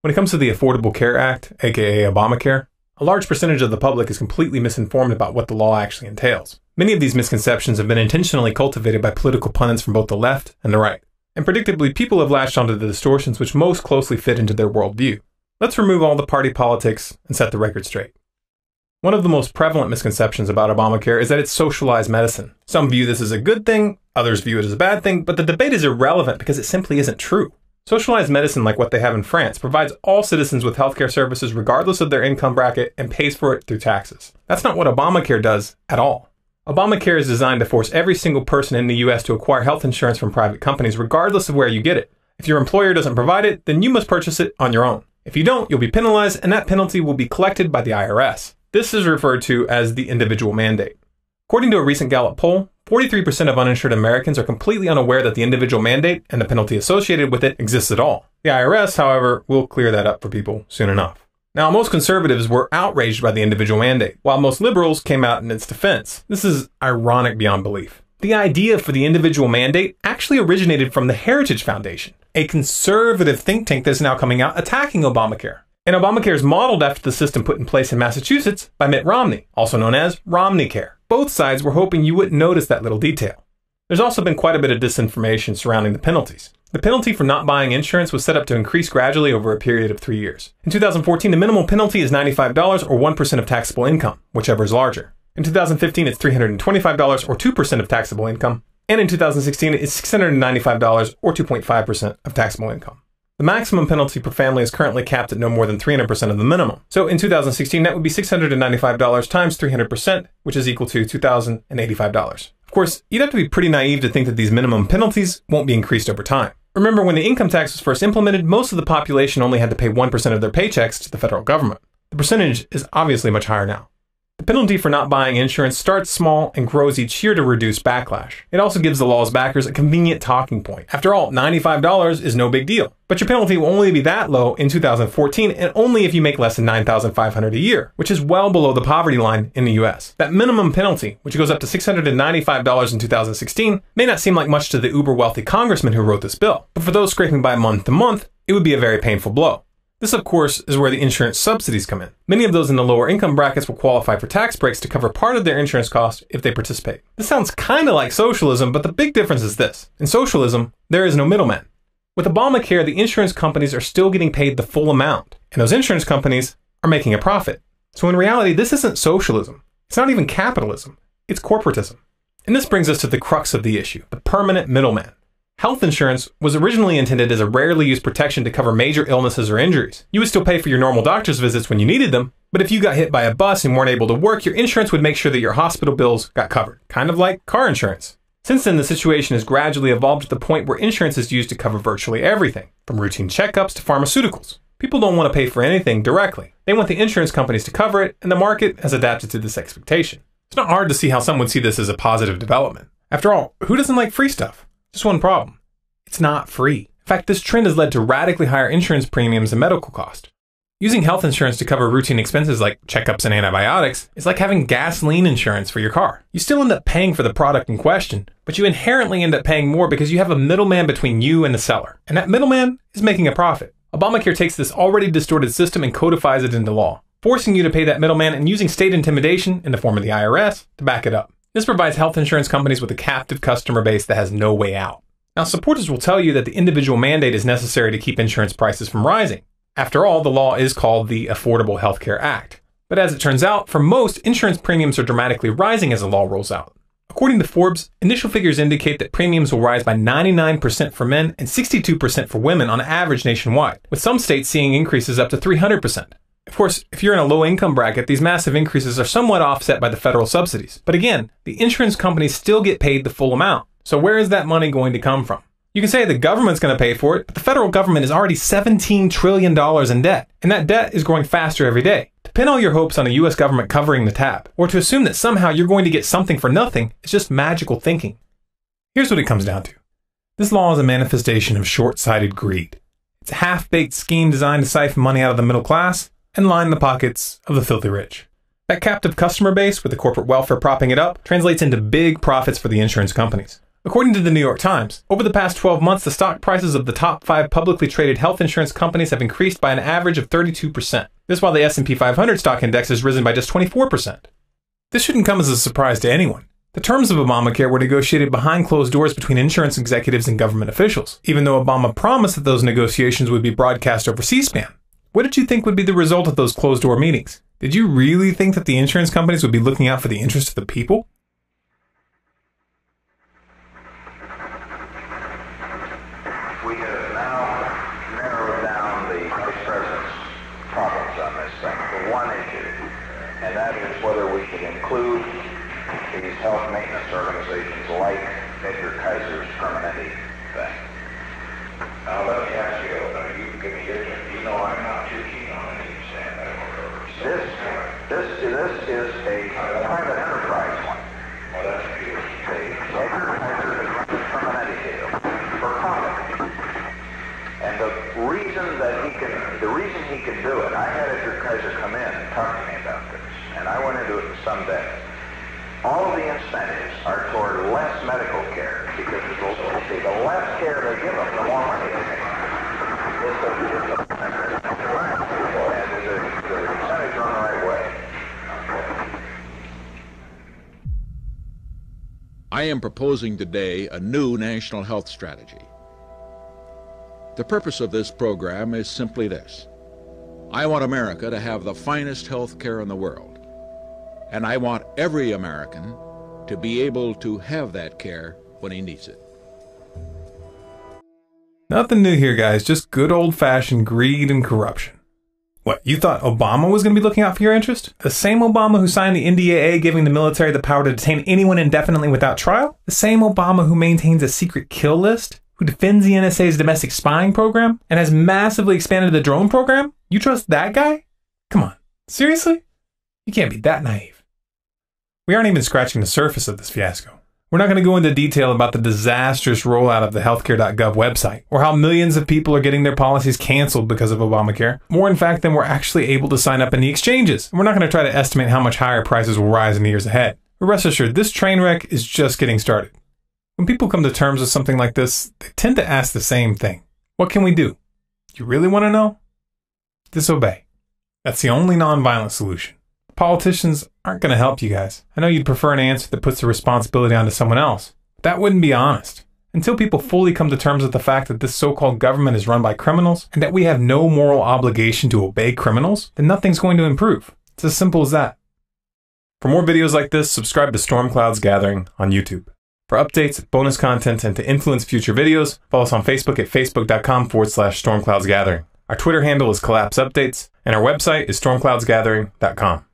When it comes to the Affordable Care Act, aka Obamacare, a large percentage of the public is completely misinformed about what the law actually entails. Many of these misconceptions have been intentionally cultivated by political pundits from both the left and the right. And predictably, people have latched onto the distortions which most closely fit into their worldview. Let's remove all the party politics and set the record straight. One of the most prevalent misconceptions about Obamacare is that it's socialized medicine. Some view this as a good thing, others view it as a bad thing, but the debate is irrelevant because it simply isn't true. Socialized medicine, like what they have in France, provides all citizens with healthcare services regardless of their income bracket and pays for it through taxes. That's not what Obamacare does at all. Obamacare is designed to force every single person in the US to acquire health insurance from private companies regardless of where you get it. If your employer doesn't provide it, then you must purchase it on your own. If you don't, you'll be penalized, and that penalty will be collected by the IRS. This is referred to as the individual mandate. According to a recent Gallup poll, 43% of uninsured Americans are completely unaware that the individual mandate and the penalty associated with it exists at all. The IRS, however, will clear that up for people soon enough. Now, most conservatives were outraged by the individual mandate, while most liberals came out in its defense. This is ironic beyond belief. The idea for the individual mandate actually originated from the Heritage Foundation, a conservative think tank that's now coming out attacking Obamacare. And Obamacare is modeled after the system put in place in Massachusetts by Mitt Romney, also known as ObamaCare. Both sides were hoping you wouldn't notice that little detail. There's also been quite a bit of disinformation surrounding the penalties. The penalty for not buying insurance was set up to increase gradually over a period of 3 years. In 2014, the minimum penalty is $95 or 1% of taxable income, whichever is larger. In 2015, it's $325 or 2% of taxable income. And in 2016, it's $695 or 2.5% of taxable income. The maximum penalty per family is currently capped at no more than 300% of the minimum. So in 2016, that would be $695 times 300%, which is equal to $2,085. Of course, you'd have to be pretty naive to think that these minimum penalties won't be increased over time. Remember, when the income tax was first implemented, most of the population only had to pay 1% of their paychecks to the federal government. The percentage is obviously much higher now. The penalty for not buying insurance starts small and grows each year to reduce backlash. It also gives the law's backers a convenient talking point. After all, $95 is no big deal. But your penalty will only be that low in 2014 and only if you make less than $9,500 a year, which is well below the poverty line in the US. That minimum penalty, which goes up to $695 in 2016, may not seem like much to the uber-wealthy congressman who wrote this bill. But for those scraping by month to month, it would be a very painful blow. This, of course, is where the insurance subsidies come in. Many of those in the lower income brackets will qualify for tax breaks to cover part of their insurance costs if they participate. This sounds kind of like socialism, but the big difference is this. In socialism, there is no middleman. With Obamacare, the insurance companies are still getting paid the full amount, and those insurance companies are making a profit. So in reality, this isn't socialism. It's not even capitalism. It's corporatism. And this brings us to the crux of the issue, the permanent middleman. Health insurance was originally intended as a rarely used protection to cover major illnesses or injuries. You would still pay for your normal doctor's visits when you needed them, but if you got hit by a bus and weren't able to work, your insurance would make sure that your hospital bills got covered, kind of like car insurance. Since then, the situation has gradually evolved to the point where insurance is used to cover virtually everything, from routine checkups to pharmaceuticals. People don't want to pay for anything directly. They want the insurance companies to cover it, and the market has adapted to this expectation. It's not hard to see how some would see this as a positive development. After all, who doesn't like free stuff? Just one problem. It's not free. In fact, this trend has led to radically higher insurance premiums and medical costs. Using health insurance to cover routine expenses like checkups and antibiotics is like having gasoline insurance for your car. You still end up paying for the product in question, but you inherently end up paying more because you have a middleman between you and the seller. And that middleman is making a profit. Obamacare takes this already distorted system and codifies it into law, forcing you to pay that middleman and using state intimidation in the form of the IRS to back it up. This provides health insurance companies with a captive customer base that has no way out. Now, supporters will tell you that the individual mandate is necessary to keep insurance prices from rising. After all, the law is called the Affordable Health Care Act. But as it turns out, for most, insurance premiums are dramatically rising as the law rolls out. According to Forbes, initial figures indicate that premiums will rise by 99% for men and 62% for women on average nationwide, with some states seeing increases up to 300%. Of course, if you're in a low-income bracket, these massive increases are somewhat offset by the federal subsidies. But again, the insurance companies still get paid the full amount. So where is that money going to come from? You can say the government's going to pay for it, but the federal government is already $17 trillion in debt, and that debt is growing faster every day. To pin all your hopes on the US government covering the tab, or to assume that somehow you're going to get something for nothing, is just magical thinking. Here's what it comes down to. This law is a manifestation of short-sighted greed. It's a half-baked scheme designed to siphon money out of the middle class and line the pockets of the filthy rich. That captive customer base, with the corporate welfare propping it up, translates into big profits for the insurance companies. According to the New York Times, over the past 12 months, the stock prices of the top 5 publicly traded health insurance companies have increased by an average of 32%. This while the S&P 500 stock index has risen by just 24%. This shouldn't come as a surprise to anyone. The terms of Obamacare were negotiated behind closed doors between insurance executives and government officials, even though Obama promised that those negotiations would be broadcast over C-SPAN. What did you think would be the result of those closed-door meetings? Did you really think that the insurance companies would be looking out for the interests of the people? We have now narrowed down the Vice President's problems on this thing to one issue, and that is whether we should include these health maintenance organizations like Edgar Kaiser's Permanente thing. Now let me ask you, you give me your turn. You know I'm not too keen on any medical programs. This is a private enterprise one. Well, that's beautiful. Edgar Kaiser has run the Permanente deal for profit. And the reason he can do it, I had Edgar Kaiser come in and talk to me about this, and I went into it in some depth. All of the incentives are toward less medical care, because the less care they give them, the more money they make. The incentives are on the right way. I am proposing today a new national health strategy. The purpose of this program is simply this. I want America to have the finest health care in the world. And I want every American to be able to have that care when he needs it. Nothing new here, guys. Just good old-fashioned greed and corruption. What, you thought Obama was going to be looking out for your interest? The same Obama who signed the NDAA giving the military the power to detain anyone indefinitely without trial? The same Obama who maintains a secret kill list? Who defends the NSA's domestic spying program? And has massively expanded the drone program? You trust that guy? Come on. Seriously? You can't be that naive. We aren't even scratching the surface of this fiasco. We're not going to go into detail about the disastrous rollout of the healthcare.gov website, or how millions of people are getting their policies canceled because of Obamacare, more in fact than we're actually able to sign up in the exchanges. And we're not going to try to estimate how much higher prices will rise in the years ahead. But rest assured, this train wreck is just getting started. When people come to terms with something like this, they tend to ask the same thing. What can we do? You really want to know? Disobey. That's the only nonviolent solution. Politicians aren't going to help you guys. I know you'd prefer an answer that puts the responsibility onto someone else, but that wouldn't be honest. Until people fully come to terms with the fact that this so-called government is run by criminals and that we have no moral obligation to obey criminals, then nothing's going to improve. It's as simple as that. For more videos like this, subscribe to Storm Clouds Gathering on YouTube. For updates, bonus content, and to influence future videos, follow us on Facebook at facebook.com/stormcloudsgathering. Our Twitter handle is Collapse Updates, and our website is stormcloudsgathering.com.